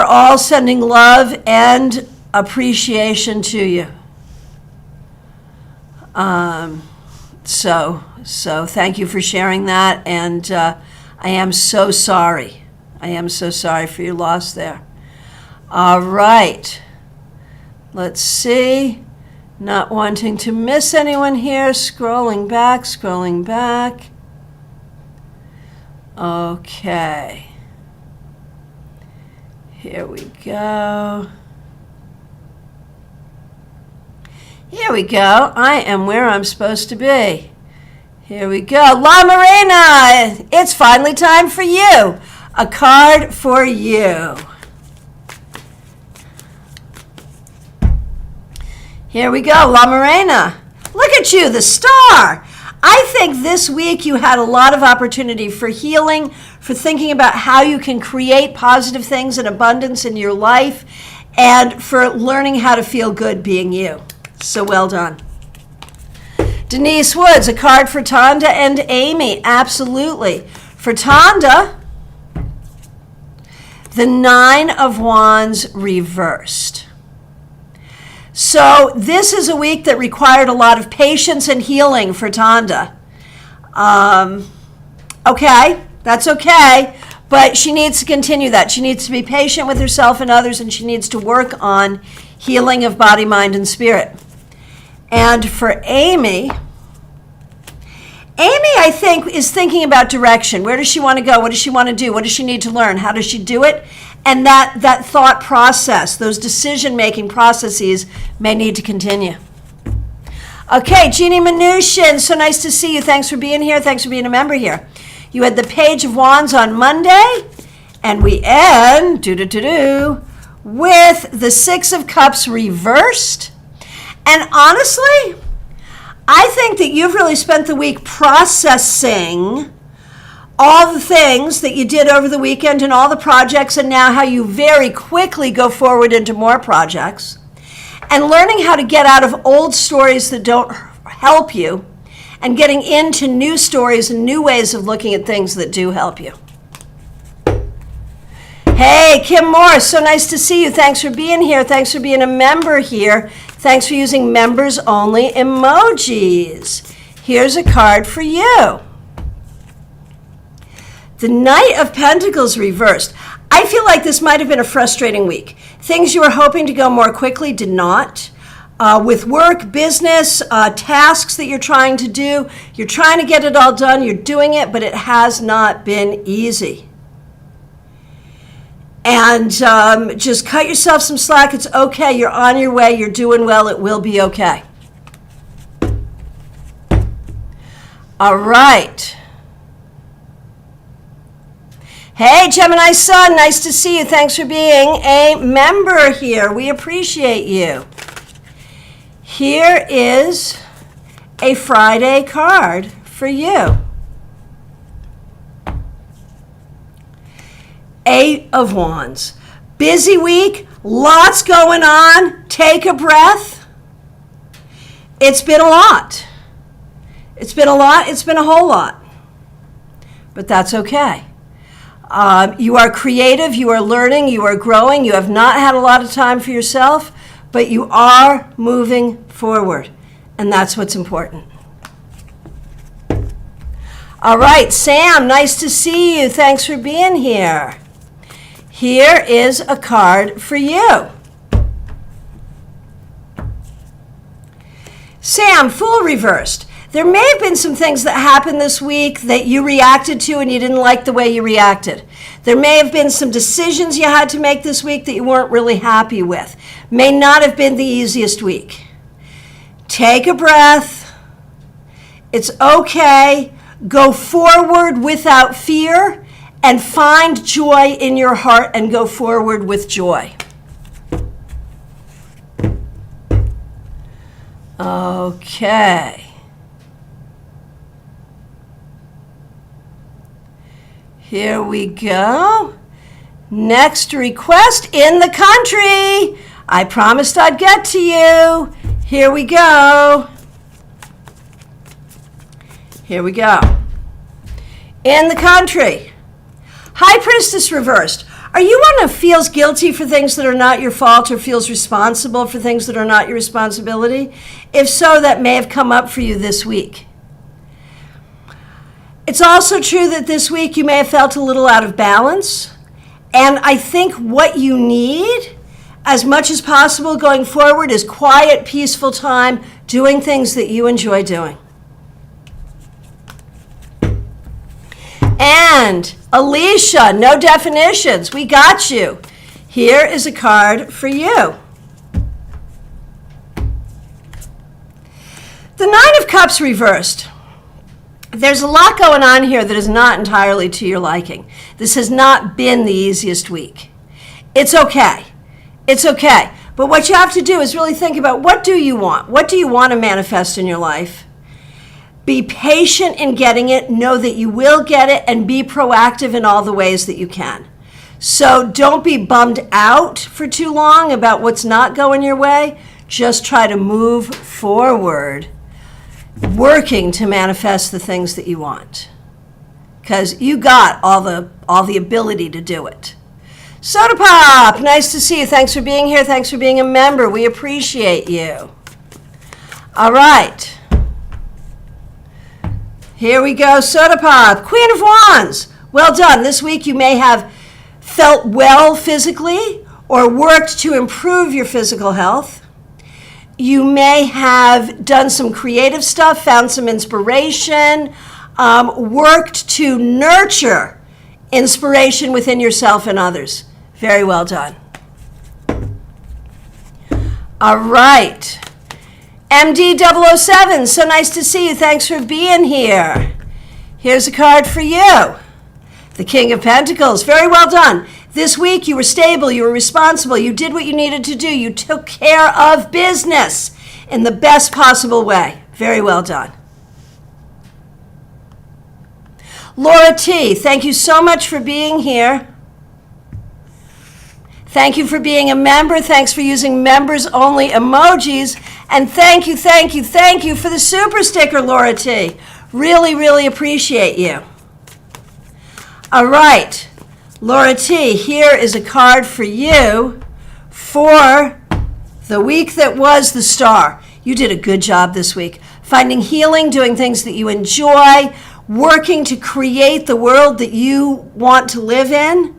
all sending love and appreciation to you. So thank you for sharing that, and I am so sorry. I am so sorry for your loss there. All right. Let's see. Not wanting to miss anyone here. Scrolling back. Okay. Here we go. I am where I'm supposed to be. Here we go. La Morena, it's finally time for you. A card for you. Here we go, La Morena. Look at you, the star. I think this week you had a lot of opportunity for healing, for thinking about how you can create positive things and abundance in your life, and for learning how to feel good being you. So well done. Denise Woods, a card for Tonda and Amy. Absolutely. For Tonda, the Nine of Wands reversed. So this is a week that required a lot of patience and healing for Tonda. Okay, that's okay, but she needs to continue that. She needs to be patient with herself and others, and she needs to work on healing of body, mind, and spirit. And for Amy, I think, is thinking about direction. Where does she want to go? What does she want to do? What does she need to learn? How does she do it? And that thought process, those decision-making processes may need to continue. Okay, Jeannie Mnuchin, so nice to see you. Thanks for being here. Thanks for being a member here. You had the Page of Wands on Monday, and we end with the Six of Cups reversed. And honestly, I think that you've really spent the week processing all the things that you did over the weekend and all the projects, and now how you very quickly go forward into more projects, and learning how to get out of old stories that don't help you and getting into new stories and new ways of looking at things that do help you. Hey, Kim Moore, so nice to see you. Thanks for being here. Thanks for being a member here. Thanks for using members only emojis. Here's a card for you. The Knight of Pentacles reversed. I feel like this might have been a frustrating week. Things you were hoping to go more quickly did not. With work, business, tasks that you're trying to do, you're trying to get it all done, you're doing it, but it has not been easy. And just cut yourself some slack. It's okay. You're on your way. You're doing well. It will be okay. All right. Hey, Gemini Sun, nice to see you. Thanks for being a member here. We appreciate you. Here is a Friday card for you. Eight of Wands. Busy week, lots going on. Take a breath. It's been a lot. It's been a lot. It's been a whole lot. But that's okay. You are creative, you are learning, you are growing, you have not had a lot of time for yourself, but you are moving forward, and that's what's important. All right, Sam, nice to see you. Thanks for being here. Here is a card for you. Sam, Fool reversed. There may have been some things that happened this week that you reacted to and you didn't like the way you reacted. There may have been some decisions you had to make this week that you weren't really happy with. May not have been the easiest week. Take a breath. It's okay. Go forward without fear and find joy in your heart and go forward with joy. Okay. Here we go. Next request in the country. I promised I'd get to you. Here we go. Here we go. In the country. High Priestess reversed. Are you one who feels guilty for things that are not your fault or feels responsible for things that are not your responsibility? If so, that may have come up for you this week. It's also true that this week you may have felt a little out of balance. And I think what you need, as much as possible going forward, is quiet, peaceful time doing things that you enjoy doing. And Alicia, no definitions. We got you. Here is a card for you. The Nine of Cups reversed. There's a lot going on here that is not entirely to your liking. This has not been the easiest week. It's okay. It's okay. But what you have to do is really think about, what do you want? What do you want to manifest in your life? Be patient in getting it. Know that you will get it, and be proactive in all the ways that you can. So don't be bummed out for too long about what's not going your way. Just try to move forward, working to manifest the things that you want, because you got all the ability to do it. Soda Pop, nice to see you. Thanks for being here. Thanks for being a member. We appreciate you. All right. Here we go, Soda Pop. Queen of Wands. Well done. This week you may have felt well physically or worked to improve your physical health. You may have done some creative stuff, found some inspiration, worked to nurture inspiration within yourself and others. Very well done. All right. MD007, so nice to see you. Thanks for being here. Here's a card for you. The King of Pentacles. Very well done. This week you were stable, you were responsible, you did what you needed to do, you took care of business in the best possible way. Very well done. Laura T, thank you so much for being here. Thank you for being a member. Thanks for using members only emojis. And thank you for the super sticker, Laura T. Really, really appreciate you. All right. Laura T, here is a card for you for the week that was the star. You did a good job this week. Finding healing, doing things that you enjoy, working to create the world that you want to live in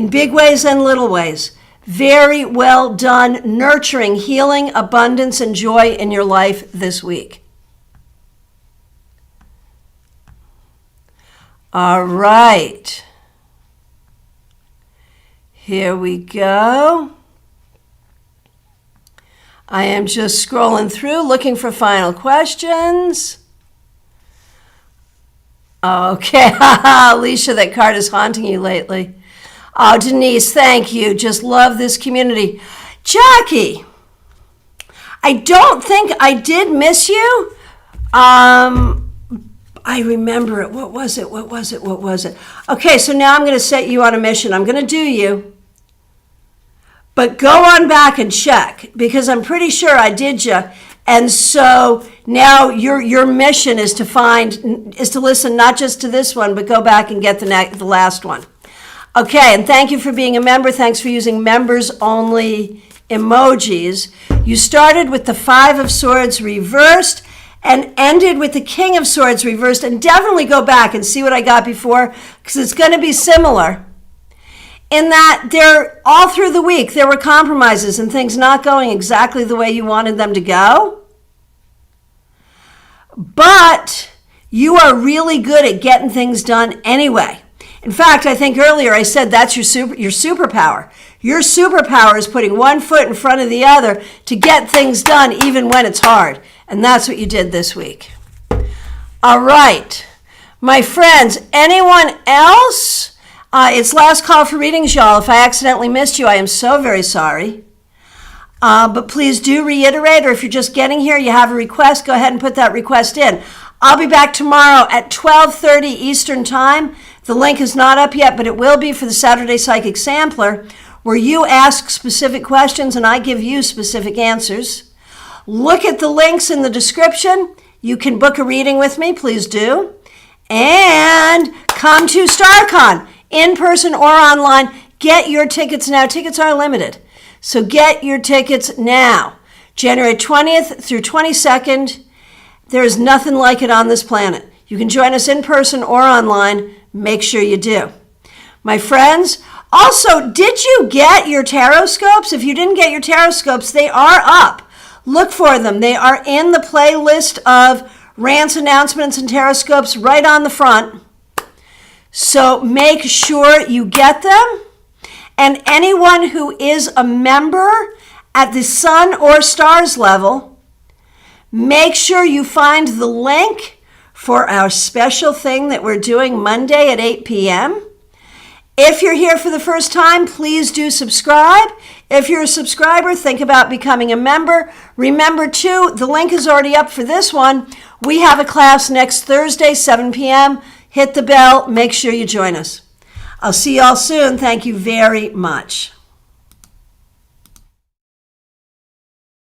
big ways and little ways. Very well done, nurturing healing, abundance, and joy in your life this week. All right. Here we go. I am just scrolling through, looking for final questions. Okay, Alicia, that card is haunting you lately. Oh, Denise, thank you. Just love this community. Jackie, I don't think I did miss you. I remember it. What was it? Okay, so now I'm going to set you on a mission. I'm going to do you. But go on back and check, because I'm pretty sure I did you. And so now your mission is to listen not just to this one, but go back and get the last one. Okay, and thank you for being a member. Thanks for using members only emojis. You started with the Five of Swords reversed and ended with the King of Swords reversed. And definitely go back and see what I got before, because it's going to be similar. In that all through the week, there were compromises and things not going exactly the way you wanted them to go. but you are really good at getting things done anyway. In fact, I think earlier I said that's your superpower. Your superpower is putting one foot in front of the other to get things done even when it's hard. And that's what you did this week. All right. My friends, anyone else? It's last call for readings, y'all. If I accidentally missed you, I am so very sorry. But please do reiterate, or if you're just getting here, you have a request, go ahead and put that request in. I'll be back tomorrow at 12:30 Eastern Time. The link is not up yet, but it will be for the Saturday Psychic Sampler, where you ask specific questions and I give you specific answers. Look at the links in the description. You can book a reading with me, please do. And come to StarCon, in person or online. Get your tickets now. Tickets are limited. So get your tickets now. January 20th through 22nd. There is nothing like it on this planet. You can join us in person or online. Make sure you do. My friends, also, did you get your tarot scopes? If you didn't get your tarot scopes, they are up. Look for them. They are in the playlist of rants, announcements, and tarot scopes right on the front. So make sure you get them. And anyone who is a member at the sun or stars level, make sure you find the link for our special thing that we're doing Monday at 8 p.m. If you're here for the first time, please do subscribe. If you're a subscriber, think about becoming a member. Remember, too, the link is already up for this one. We have a class next Thursday, 7 p.m. Hit the bell. Make sure you join us. I'll see y'all soon. Thank you very much.